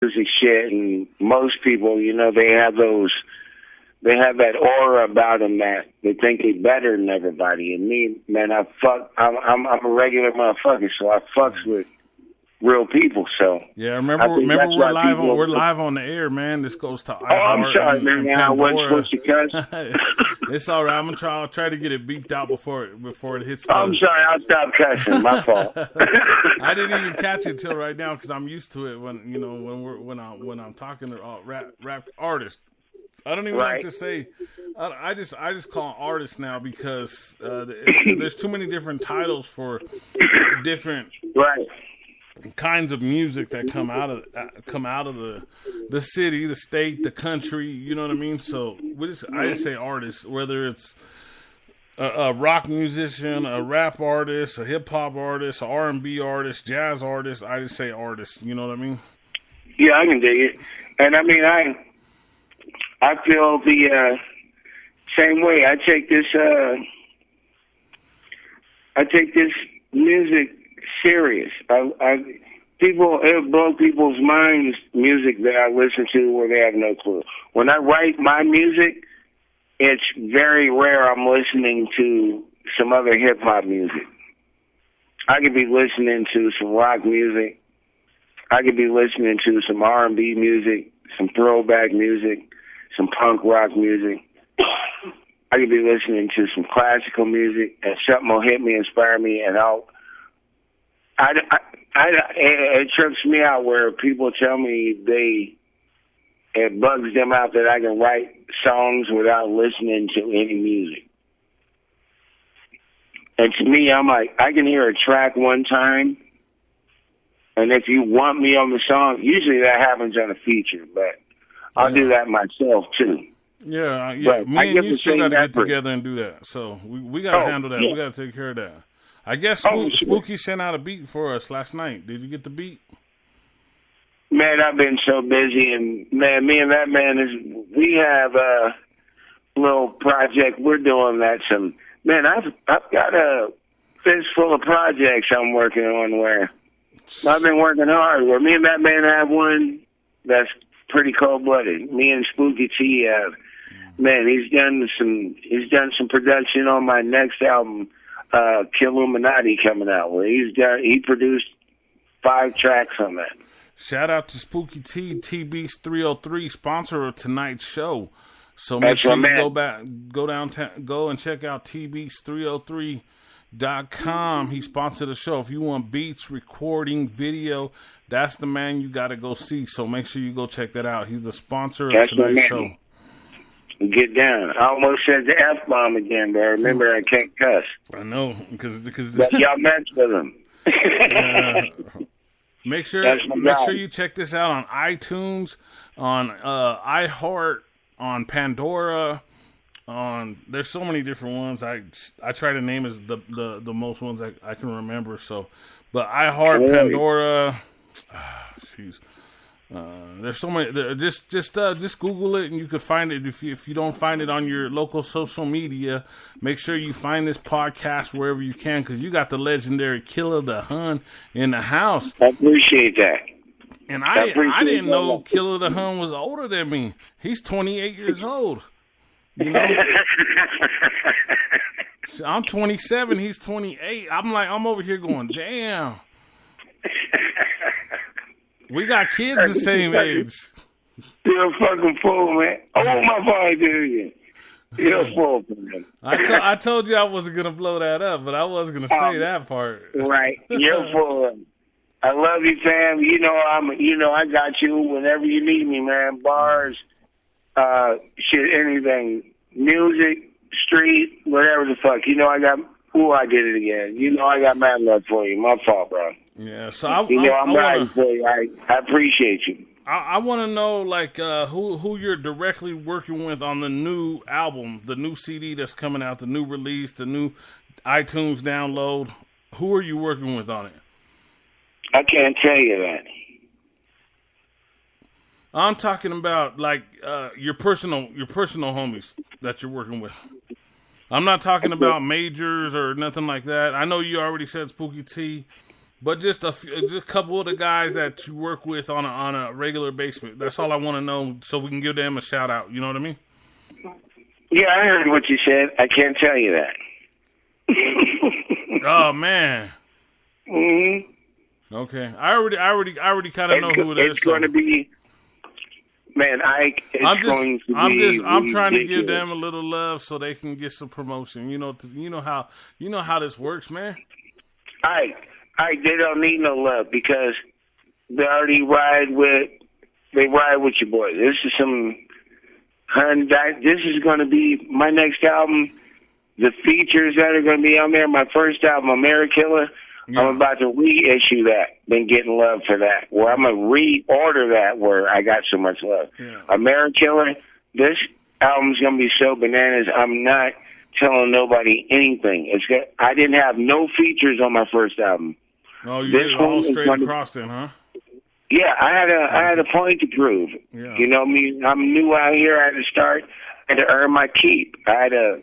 music shit, and most people, you know, they have that aura about them that they think they're better than everybody. And me, man, I'm a regular motherfucker, so I fucks with real people. So yeah, remember we're live on the air, man. This goes to I'm sorry, man. I wasn't supposed to cuss. It's all right. I'll try to get it beeped out before it hits. I'm sorry. I'll stop cussing. My fault. I didn't even catch it till right now because I'm used to it when I'm talking to rap artists. I don't even like to say. I just call them artists now because there's too many different titles for different kinds of music that come out of the city, the state, the country. You know what I mean? So I just say artists, whether it's a rock musician, a rap artist, a hip hop artist, a R&B artist, jazz artist. I just say artists. You know what I mean? Yeah, I can dig it. And I mean, I feel the same way. I take this music serious. It blows people's minds, music that I listen to where they have no clue. When I write my music, it's very rare I'm listening to some other hip hop music. I could be listening to some rock music. I could be listening to some R&B music, some throwback music, some punk rock music. I could be listening to some classical music, and something will hit me, inspire me, and it trips me out where people tell me it bugs them out that I can write songs without listening to any music. And to me, I'm like, I can hear a track one time, and if you want me on the song, usually that happens on a feature, but I'll do that myself too. Yeah. But me and you still got to get together and do that. So we got to handle that. Yeah. We got to take care of that. I guess Spooky sent out a beat for us last night. Did you get the beat? Man, I've been so busy, and man, me and that man we have a little project we're doing. I've got a fist full of projects I'm working on where I've been working hard. Where me and that man have one that's pretty cold-blooded. Me and Spooky T have. Man, he's done some production on my next album, Killuminati, coming out, where he produced 5 tracks on that. Shout out to Spooky T, TB's 303, sponsor of tonight's show. So make sure you go and check out TB's303.com. He sponsored the show. If you want beats, recording, video, that's the man you got to go see. So make sure you go check that out. He's the sponsor of tonight's show. Get down. I almost said the F-bomb again, but remember I can't cuss. I know, because but y'all mess with him. Make sure you check this out on iTunes, on iHeart, on Pandora, there's so many different ones. I try to name as the most ones I can remember. So, but iHeart, Pandora, jeez. There's so many. Just Google it and you could find it. If you don't find it on your local social media, make sure you find this podcast wherever you can, because you got the legendary Killer the Hun in the house. I appreciate that. And I didn't know Killer the Hun was older than me. He's 28 years old. You know, I'm 27. He's 28. I'm over here going, damn. We got kids the same age. You're a fucking fool, man. Oh, my boy, dude. You're a fool, man. I told you I wasn't going to blow that up, but I was going to say that part. Right. You're a fool. I love you, fam. You know I got you whenever you need me, man. Bars, shit, anything. Music, street, whatever the fuck. You know I did it again. You know I got mad love for you. My fault, bro. Yeah, so I'm riding for you. I appreciate you. I want to know, like, who you're directly working with on the new album, the new CD that's coming out, the new release, the new iTunes download. Who are you working with on it? I can't tell you that. I'm talking about, like, your personal homies that you're working with. I'm not talking about majors or nothing like that. I know you already said Spooky T. but just just a couple of the guys that you work with on a regular basis. That's all I want to know, so we can give them a shout out. You know what I mean? Yeah, I heard what you said. I can't tell you that. Oh man. Mm-hmm. Okay, I already kind of know who it is. It's going to be, man. I'm trying to give them a little love so they can get some promotion. You know how this works, man. They don't need no love because they already ride with your boy. This is going to be my next album. The features that are going to be on there, my first album, Amerikiller, yeah. I'm about to reissue that. Been getting love for that. Where I'm going to reorder that where I got so much love. Yeah. Amerikiller, this album's going to be so bananas. I'm not telling nobody anything. I didn't have no features on my first album. Oh, you did all straight across then, huh? Yeah, I had a point to prove. Yeah. You know me, I'm new out here. I had to start. I had to earn my keep. I had to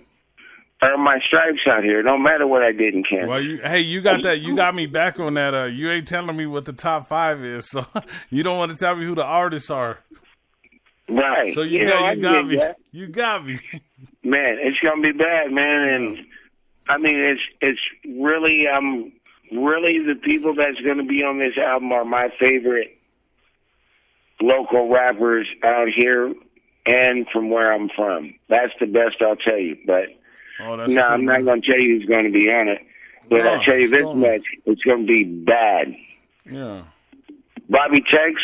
earn my stripes out here. No matter what I did in Kansas. Well, you got that. You got me back on that. You ain't telling me what the top 5 is, so you don't want to tell me who the artists are. Right. So you got me. That. You got me. Man, it's gonna be bad, man. And I mean, it's really really the people that's gonna be on this album are my favorite local rappers out here and from where I'm from. That's the best I'll tell you. But no, I'm not gonna tell you who's gonna be on it. But I'll tell you this much: it's gonna be bad. Yeah. Bobby Tech's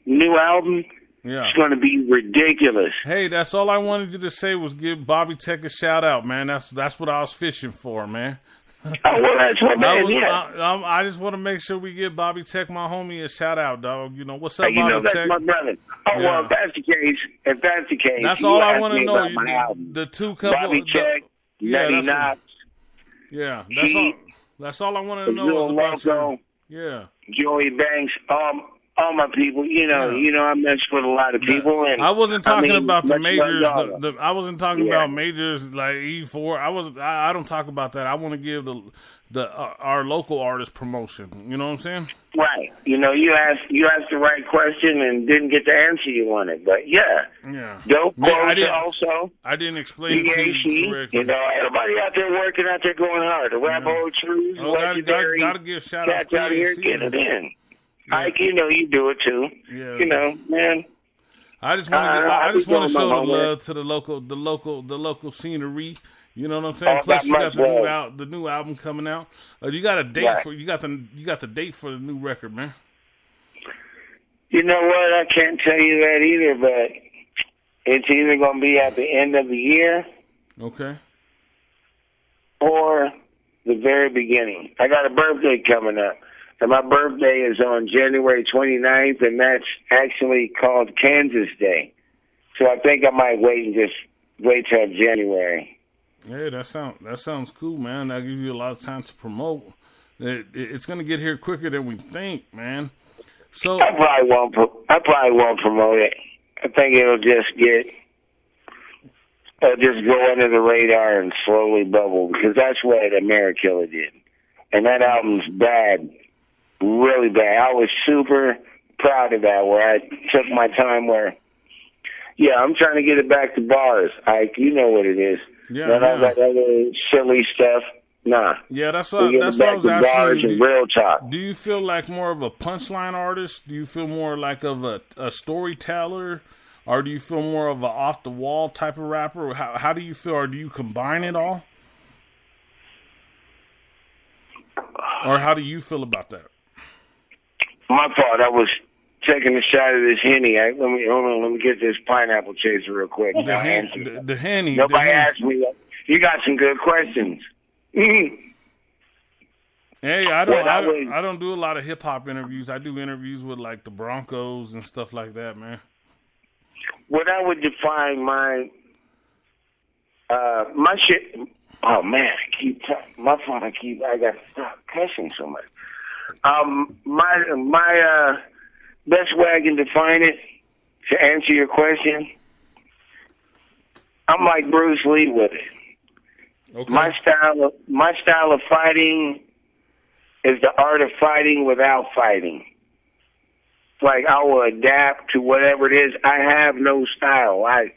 new album. Yeah. It's going to be ridiculous. Hey, that's all I wanted you to say was give Bobby Tech a shout out, man. That's what I was fishing for, man. Oh, well, that's what I just want to make sure we give Bobby Tech, my homie, a shout out, dog. You know what's up, Bobby that's Tech? My brother. Oh, well, if that's the case, that's all I want to know. The two couple, Bobby Tech, Nutty Knox. Yeah, that's all I want to know is about you. Yeah, Joey Banks. All my people, you know, I mess with a lot of people, and I wasn't talking about the majors. I wasn't talking about majors like E4. I don't talk about that. I want to give our local artist promotion. You know what I'm saying? Right. You know, you asked the right question and didn't get the answer you wanted, but yeah. Dope quotes also. I didn't explain it to you correctly. You know, everybody out there working out there going hard. The rap old truths, legendary. Gotta give shout outs out here, get it in. Yeah. Ike, you know you do it too. Yeah. You know, man. I just want to show the love to the local scenery. You know what I'm saying? Plus, you got the new album coming out. You got a date for you got the date for the new record, man. You know what? I can't tell you that either, but it's either going to be at the end of the year, okay, or the very beginning. I got a birthday coming up. And my birthday is on January 29th, and that's actually called Kansas Day. So I think I might wait till January. Yeah, that sounds cool, man. That gives you a lot of time to promote. It's going to get here quicker than we think, man. So I probably won't promote it. I think it'll just go under the radar and slowly bubble, because that's what Amerikiller did. And that album's bad. Really bad. I was super proud of that, where I took my time I'm trying to get it back to bars. You know what it is. Yeah. That other silly stuff. Nah. Yeah, that's what I was asking you. Real talk. Do you feel like more of a punchline artist? Do you feel more like of a storyteller? Or do you feel more of an off-the-wall type of rapper? How do you feel? Or do you combine it all? Or how do you feel about that? My fault. I was taking a shot of this Henny. Let me get this pineapple chaser real quick. The Henny. Nobody asked me. You got some good questions. Hey, I don't do a lot of hip hop interviews. I do interviews with like the Broncos and stuff like that, man. What I would define my shit. Oh man, I got to stop cussing so much. My best way I can define it, to answer your question, I'm like Bruce Lee with it. Okay. My style of fighting is the art of fighting without fighting. Like, I will adapt to whatever it is. I have no style. I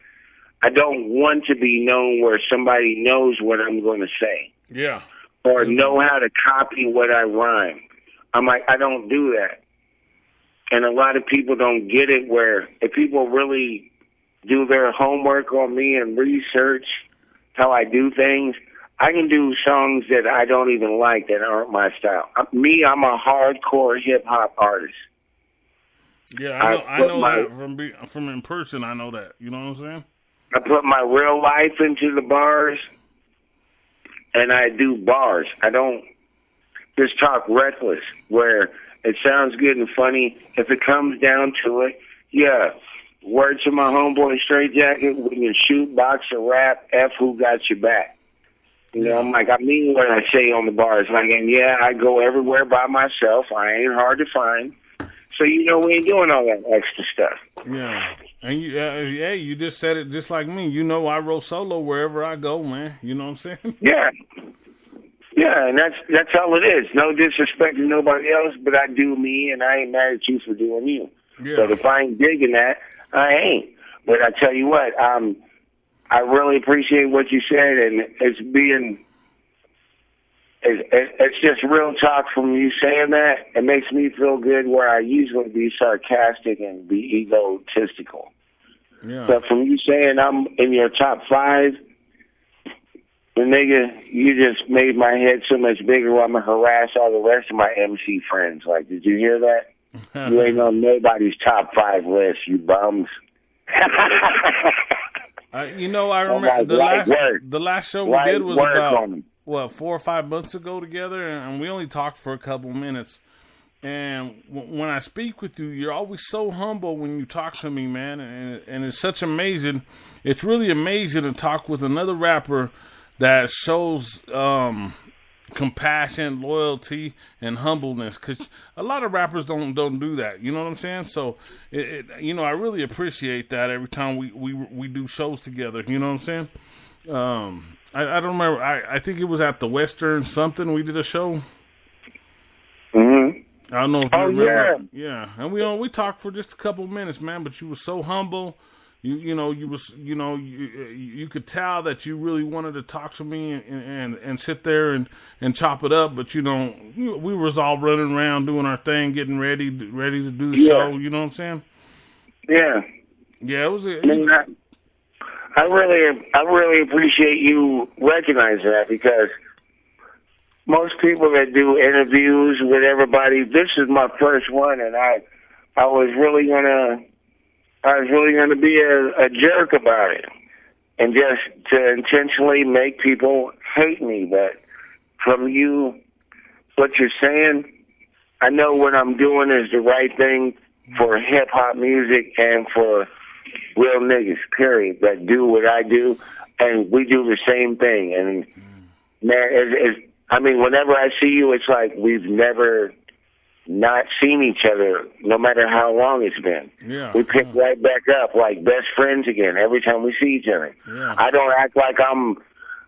don't want to be known where somebody knows what I'm going to say. Yeah. Or know how to copy what I rhyme. I'm like, I don't do that. And a lot of people don't get it, where if people really do their homework on me and research how I do things, I can do songs that I don't even like that aren't my style. I'm a hardcore hip-hop artist. Yeah, I know that from in person. I know that. You know what I'm saying? I put my real life into the bars, and I do bars. I don't just talk reckless, where it sounds good and funny. If it comes down to it, yeah. Word to my homeboy Straight Jacket, we can shoot, box, or rap. F who got your back. You know, I'm like, I mean what I say on the bars. Like, and yeah, I go everywhere by myself. I ain't hard to find. So, you know, we ain't doing all that extra stuff. Yeah. And you just said it just like me. You know, I roll solo wherever I go, man. You know what I'm saying? Yeah. Yeah, and that's all it is. No disrespect to nobody else, but I do me, and I ain't mad at you for doing you. Yeah. But if I ain't digging that, I ain't. But I tell you what, I really appreciate what you said, and it's just real talk from you saying that. It makes me feel good, where I usually be sarcastic and be egotistical. Yeah. But from you saying I'm in your top 5, the nigga, you just made my head so much bigger where I'm going to harass all the rest of my MC friends. Like, did you hear that? You ain't on nobody's top 5 list, you bums. You know, I remember the last show we did was about 4 or 5 months ago together, and we only talked for a couple minutes. And when I speak with you, you're always so humble when you talk to me, man. And it's such amazing. It's really amazing to talk with another rapper that shows compassion, loyalty, and humbleness. Because a lot of rappers don't do that. You know what I'm saying? So, you know, I really appreciate that every time we do shows together. You know what I'm saying? I don't remember. I think it was at the Western something. We did a show. Mm-hmm. I don't know if you remember. Yeah. And we talked for just a couple of minutes, man. But you were so humble. You could tell that you really wanted to talk to me and sit there and chop it up. But we was all running around doing our thing, getting ready to do the show. You know what I'm saying? Yeah. Yeah. It was. I really appreciate you recognizing that, because most people that do interviews with everybody, this is my first one, and I was really gonna be a jerk about it, and just to intentionally make people hate me. But from you, what you're saying, I know what I'm doing is the right thing for hip hop music and for real niggas, period, that do what I do, and we do the same thing. And man, whenever I see you, it's like we've never not seen each other, no matter how long it's been. Yeah, we pick right back up like best friends again every time we see each other. Yeah. I don't act like I'm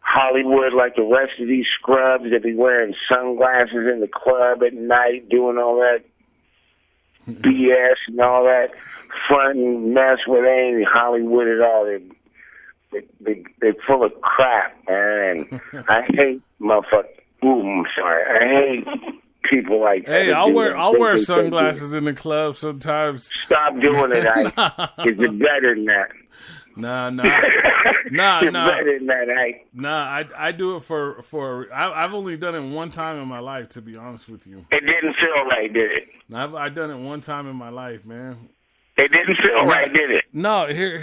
Hollywood like the rest of these scrubs that be wearing sunglasses in the club at night, doing all that BS and all that front and mess where they ain't Hollywood at all. They're full of crap, man. I hate motherfuckers. I'm sorry. I hate people like that. Hey, I'll wear sunglasses in the club sometimes. Stop doing it, Ike. You're better than that. Nah. You're better than that, Ike. Nah, I do it for I've only done it one time in my life, to be honest with you. It didn't feel right, did it? I've done it one time in my life, man. It didn't feel right, did it? No, here's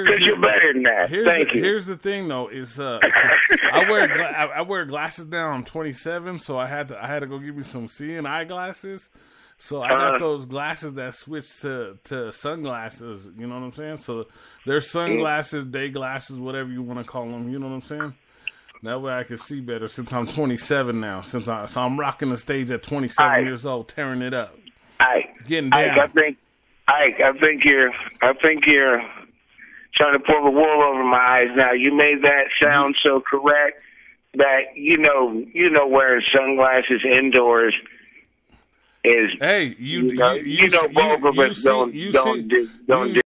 because you're better than that. Thank you. Here's the thing, though, is I wear glasses now. I'm 27, so I had to go get me some seeing eyeglasses. So I got those glasses that switch to sunglasses. You know what I'm saying? So they're sunglasses, day glasses, whatever you want to call them. You know what I'm saying? That way I can see better. Since I'm 27 now, so I'm rocking the stage at 27 years old, tearing it up, getting down. I think you're trying to pull the wool over my eyes now. You made that sound so correct that you know wearing sunglasses indoors is hey, you know both of us don't